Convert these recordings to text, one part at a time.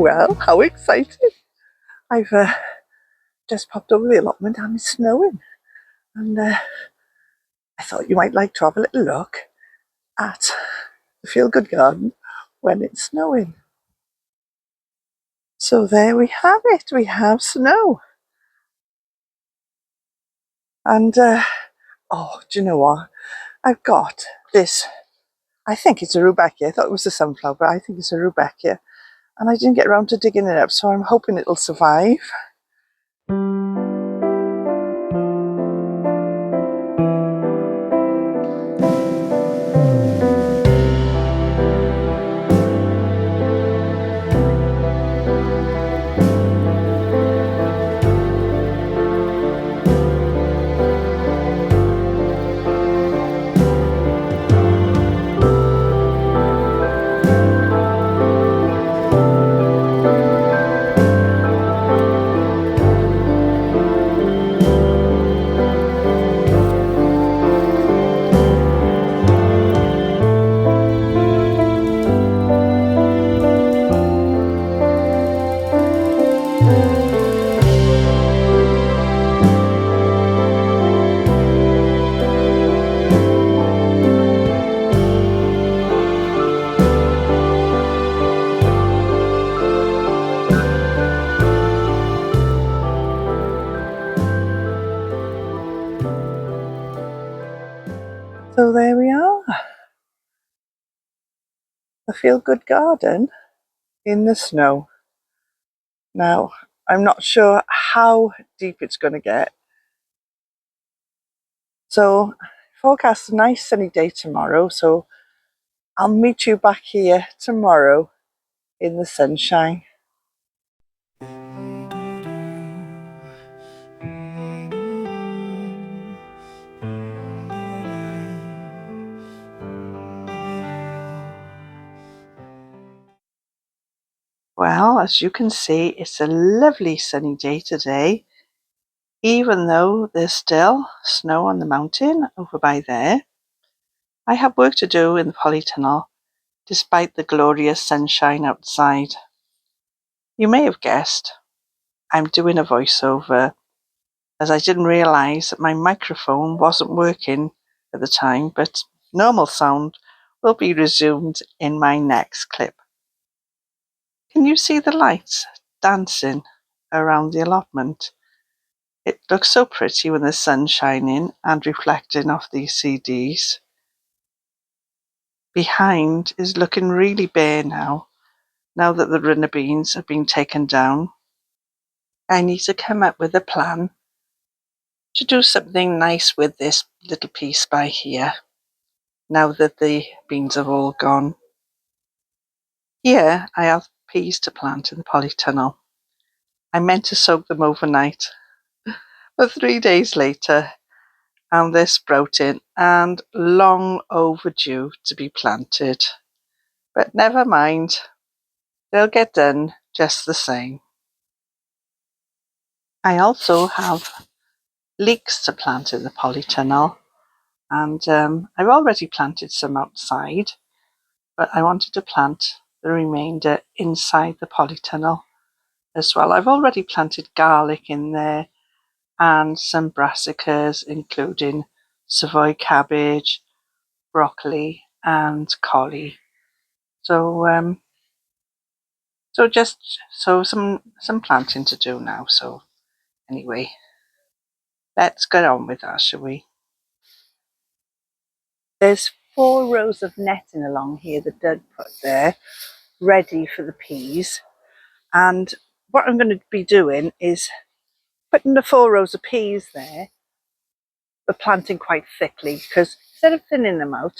Well, how exciting! I've just popped over the allotment and it's snowing, and I thought you might like to have a little look at the Feel Good Garden when it's snowing. So there we have it, we have snow. And oh, do you know what? I've got this, I think it's a rudbeckia. I thought it was a sunflower, but I think it's a rudbeckia. And I didn't get around to digging it up, so I'm hoping it'll survive. So there we are, the Feel Good Garden in the snow. Now, I'm not sure how deep it's going to get. So, forecast a nice sunny day tomorrow, so I'll meet you back here tomorrow in the sunshine. Well, as you can see, it's a lovely sunny day today, even though there's still snow on the mountain over by there. I have work to do in the Polytunnel, despite the glorious sunshine outside. You may have guessed, I'm doing a voiceover, as I didn't realise that my microphone wasn't working at the time, but normal sound will be resumed in my next clip. Can you see the lights dancing around the allotment? It looks so pretty when the sun's shining and reflecting off these CDs. Behind is looking really bare now that the runner beans have been taken down. I need to come up with a plan to do something nice with this little piece by here, now that the beans have all gone. Here I have peas to plant in the polytunnel. I meant to soak them overnight, but 3 days later, and they're sprouting and long overdue to be planted. But never mind, they'll get done just the same. I also have leeks to plant in the polytunnel, and I've already planted some outside, but I wanted to plant the remainder inside the polytunnel as well. I've already planted garlic in there and some brassicas, including savoy cabbage, broccoli and cauli. So some planting to do now. So anyway, let's get on with that, shall we? There's 4 rows of netting along here that Dad put there, ready for the peas. And what I'm going to be doing is putting the 4 rows of peas there, but planting quite thickly, because instead of thinning them out,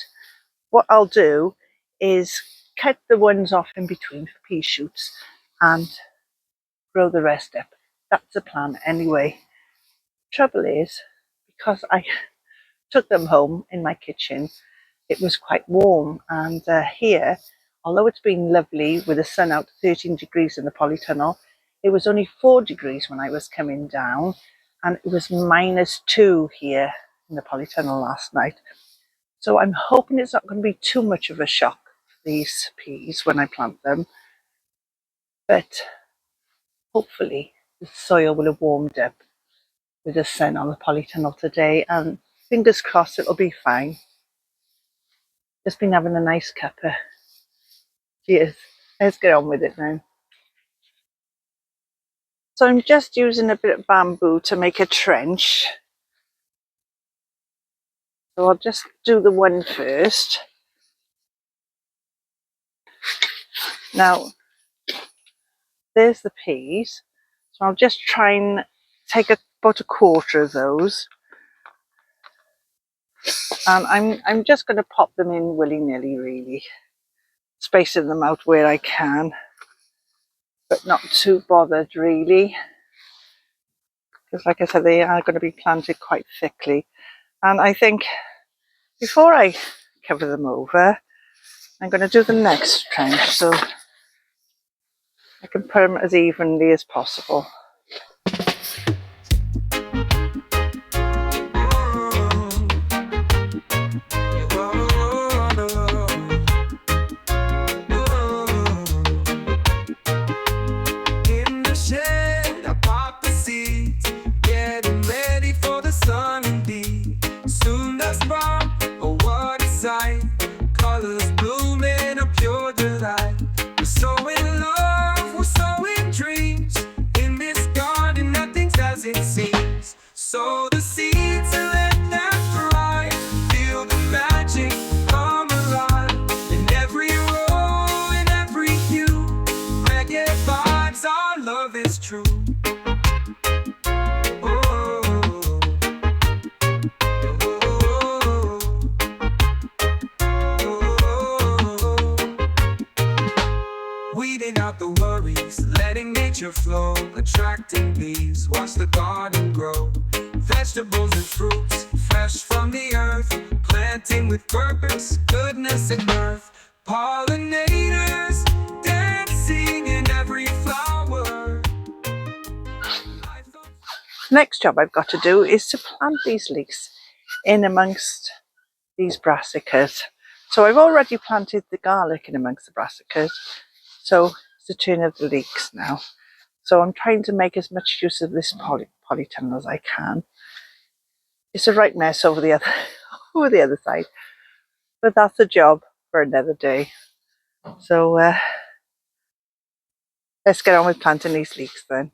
what I'll do is cut the ones off in between for pea shoots and grow the rest up. That's the plan anyway. Trouble is, because I took them home in my kitchen, it was quite warm, and here, although it's been lovely with the sun out 13 degrees in the polytunnel, it was only 4 degrees when I was coming down, and it was -2 here in the polytunnel last night. So I'm hoping it's not going to be too much of a shock for these peas when I plant them. but hopefully the soil will have warmed up with the sun on the polytunnel today, and fingers crossed it'll be fine. Just been having a nice cuppa. Cheers. Let's get on with it now. So I'm just using a bit of bamboo to make a trench. So I'll just do the one first. Now, there's the peas. So I'll just try and take about a quarter of those. And I'm just going to pop them in willy-nilly, really. Spacing them out where I can. But not too bothered, really. Because like I said, they are going to be planted quite thickly. And I think before I cover them over, I'm going to do the next trench so I can put them as evenly as possible. So the seeds are let that fly, feel the magic come alive. In every row, in every hue, reggae vibes, our love is true. Weeding out the worries, letting nature flow, attracting bees, watch the garden grow. Vegetables and fruits, fresh from the earth, planting with purpose, goodness and mirth. Pollinators, dancing in every flower. Next job I've got to do is to plant these leeks in amongst these brassicas. So I've already planted the garlic in amongst the brassicas. So it's the turn of the leeks now. So I'm trying to make as much use of this polytunnel as I can. It's a right mess over the other side, but that's a job for another day. So let's get on with planting these leeks then.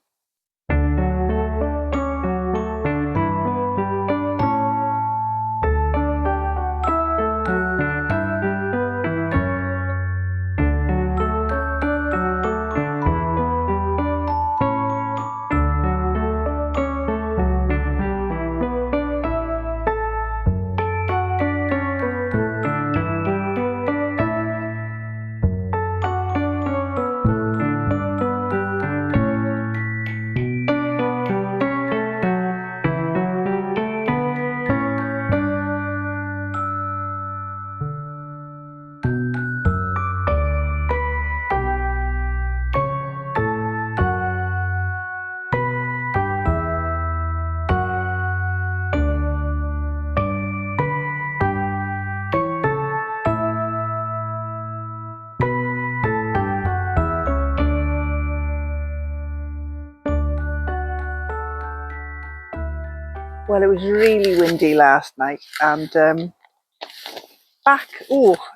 Well, it was really windy last night, and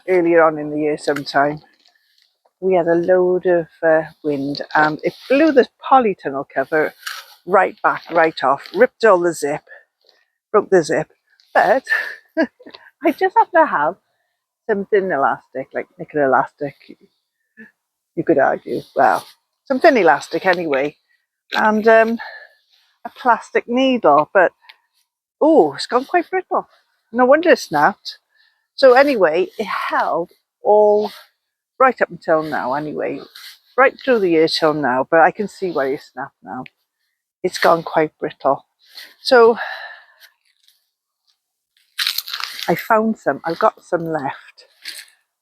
earlier on in the year sometime, we had a load of wind, and it blew the polytunnel cover right back, right off, ripped all the zip, broke the zip. But I just have to have something elastic, like nickel elastic, you could argue. Well, something elastic anyway, and a plastic needle, but it's gone quite brittle. No wonder it snapped. So anyway, it held all right up until now anyway, right through the year till now, but I can see where it snapped now. It's gone quite brittle. So I found some, I've got some left.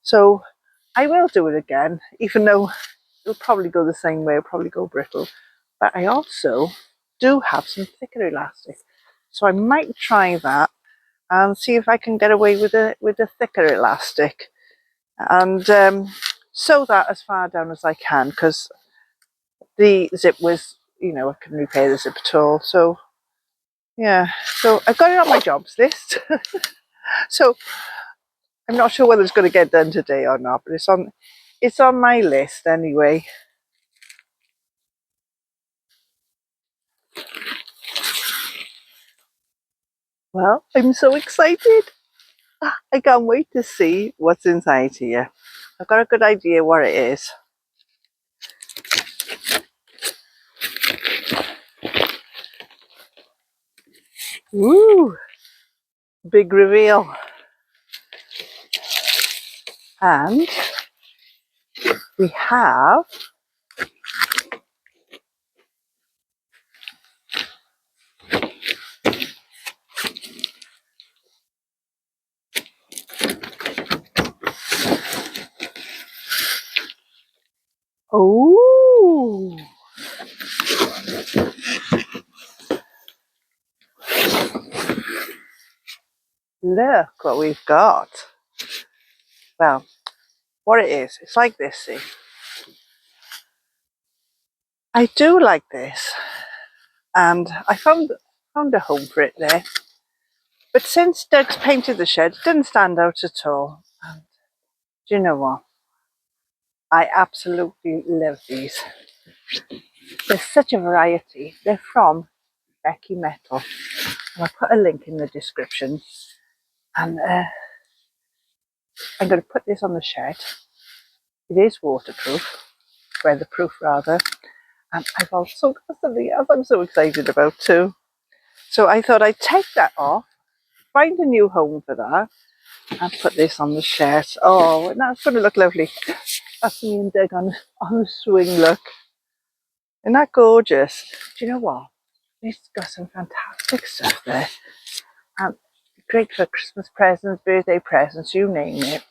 So I will do it again, even though it'll probably go the same way, it'll probably go brittle. But I also do have some thicker elastic. So I might try that and see if I can get away with a thicker elastic, and sew that as far down as I can, because the zip was, you know, I couldn't repair the zip at all. So yeah, so I've got it on my jobs list. So I'm not sure whether it's going to get done today or not, but it's on my list anyway. Well, I'm so excited. I can't wait to see what's inside here. I've got a good idea what it is. Woo! Big reveal. And we have oh, look what we've got. Well, what it is, it's like this, see. I do like this, and I found a home for it there. But since Doug's painted the shed, it didn't stand out at all. And do you know what? I absolutely love these. There's such a variety. They're from BeckyMetal. And I'll put a link in the description. And I'm going to put this on the shed. It is waterproof, weatherproof rather. And I've also got something else I'm so excited about too. So I thought I'd take that off, find a new home for that, and put this on the shed. Oh, and that's going to look lovely. That's me and Doug on the swing, look. Isn't that gorgeous? Do you know what? It's got some fantastic stuff there. And great for Christmas presents, birthday presents, you name it.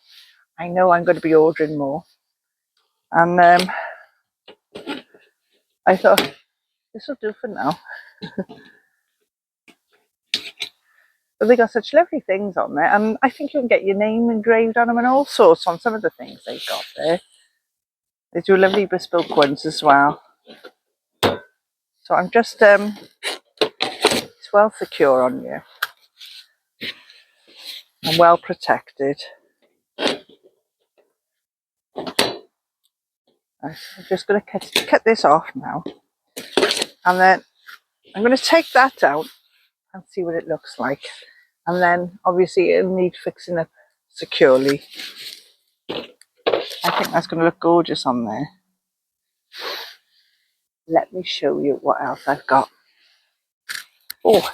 I know I'm going to be ordering more. And I thought, this will do for now. But they got such lovely things on there. And I think you can get your name engraved on them and all sorts on some of the things they've got there. They do lovely bespoke ones as well. So I'm just, it's well secure on you. And well protected. I'm just going to cut this off now. And then I'm going to take that out and see what it looks like. And then obviously it'll need fixing up securely. I think that's going to look gorgeous on there. Let me show you what else I've got. Oh,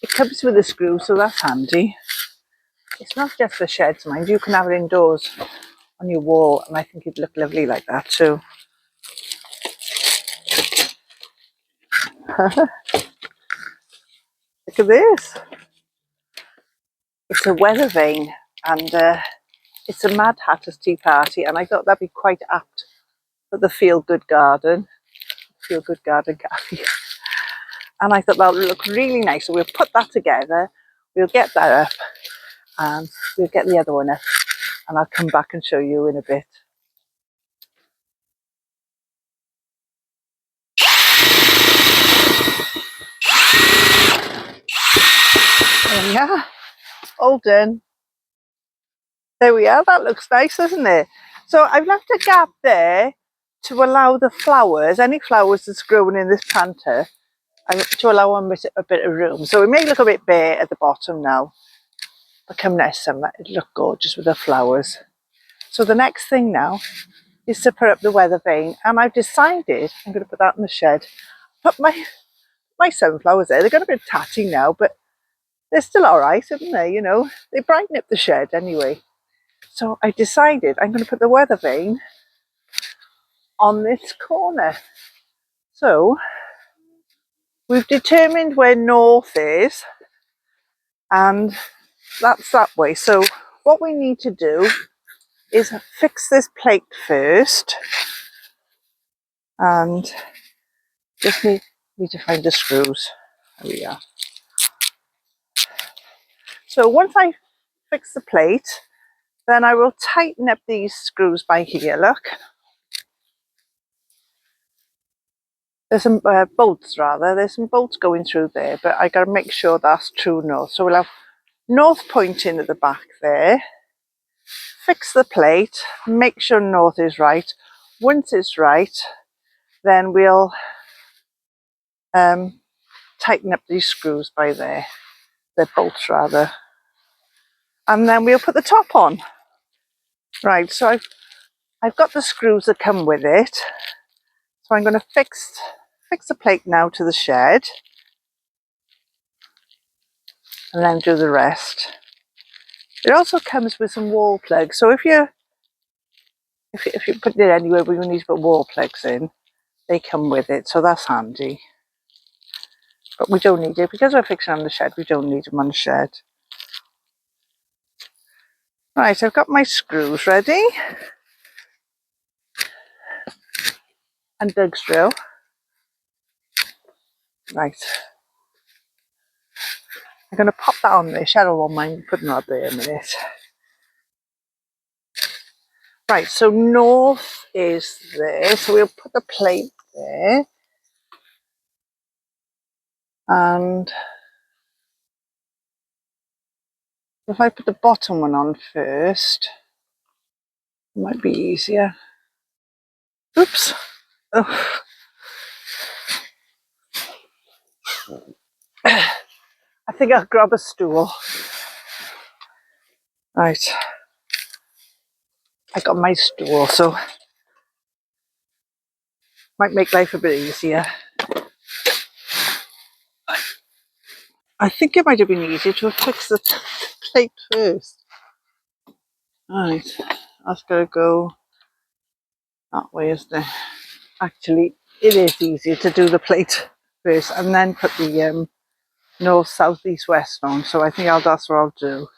it comes with a screw, so that's handy. It's not just for sheds, mind. You can have it indoors on your wall, and I think it'd look lovely like that too. Look at this. It's a weather vane, and it's a Mad Hatter's Tea Party, and I thought that'd be quite apt for the Feel Good Garden cafe. And I thought that would look really nice. So we'll put that together, we'll get that up, and we'll get the other one up, and I'll come back and show you in a bit. There we are, all done. There we are, that looks nice, doesn't it? So I've left a gap there to allow the flowers, any flowers that's growing in this planter, to allow them a bit of room. So it may look a bit bare at the bottom now, but come next summer, it'll look gorgeous with the flowers. So the next thing now is to put up the weather vane, and I've decided I'm going to put that in the shed. Put my sunflowers there. They're going a bit tatty now, but they're still all right, aren't they? You know, they brighten up the shed anyway. So I decided I'm going to put the weather vane on this corner. So we've determined where north is, and that's that way. So what we need to do is fix this plate first, and just need to find the screws. There we are. So once I fix the plate, then I will tighten up these screws by here, look. There's some bolts rather. There's some bolts going through there, but I got to make sure that's true north. So we'll have north pointing at the back there. Fix the plate. Make sure north is right. Once it's right, then we'll tighten up these screws by there. The bolts rather. And then we'll put the top on. Right, so I've got the screws that come with it. So I'm going to fix the plate now to the shed. And then do the rest. It also comes with some wall plugs. So if you put it anywhere where you need to put wall plugs in, they come with it. So that's handy. But we don't need it because we're fixing on the shed. We don't need them on the shed. Right, I've got my screws ready. And Doug's drill. Right. I'm going to pop that on there. Cheryl won't mind putting that there in a minute. Right, so north is there. So we'll put the plate there. And if I put the bottom one on first, it might be easier. Oops. Oh. I think I'll grab a stool. Right. I got my stool, so might make life a bit easier. I think it might have been easier to have fixed the plate first. Right, that's got to go that way, isn't it? Actually, it is easier to do the plate first and then put the north, south, east, west on. So I think that's what I'll do.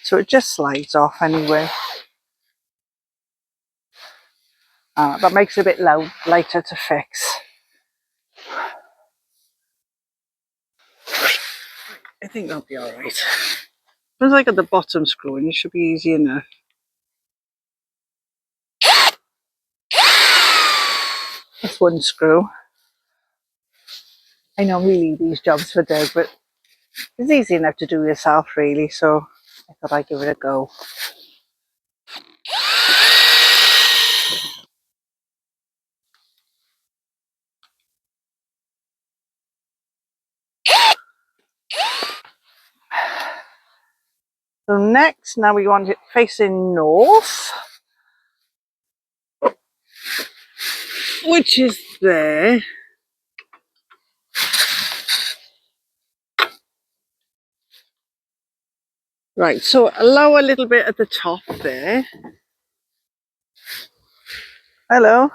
So it just slides off anyway. That makes it a bit lighter to fix. I think that'll be alright. Once I got the bottom screw in, it should be easy enough. That's one screw. I normally leave these jobs for Doug, but it's easy enough to do yourself really, so I thought I'd give it a go. So next, now we want it facing north, which is there. Right, so allow a little bit at the top there. Hello.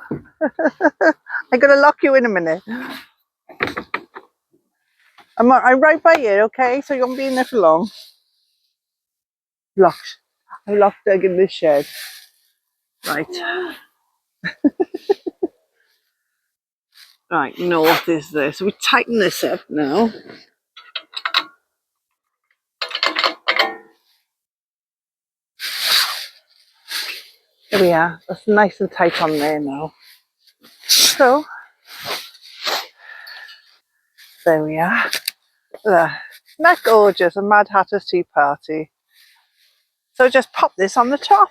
I'm going to lock you in a minute. I'm right by you, okay? So you won't be in there for long. Locked. I locked Doug in the shed. Right. Right, north is there. So we tighten this up now. There we are. That's nice and tight on there now. So, there we are. Isn't that gorgeous? A Mad Hatter's Tea Party. So just pop this on the top.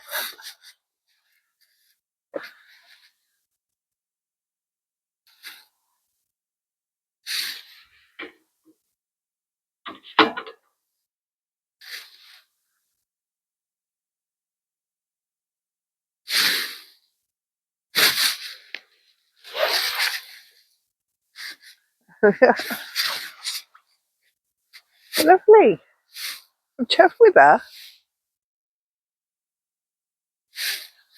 Lovely. I'm chuffed with that.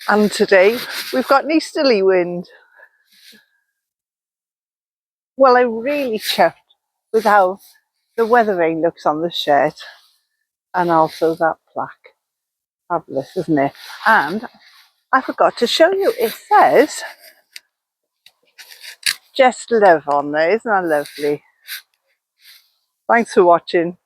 And today we've got an easterly wind. Well, I'm really chuffed with how the weather vane looks on the shed. And also that plaque. Fabulous, isn't it? And I forgot to show you, it says Just Love on there. Isn't that lovely? Thanks for watching.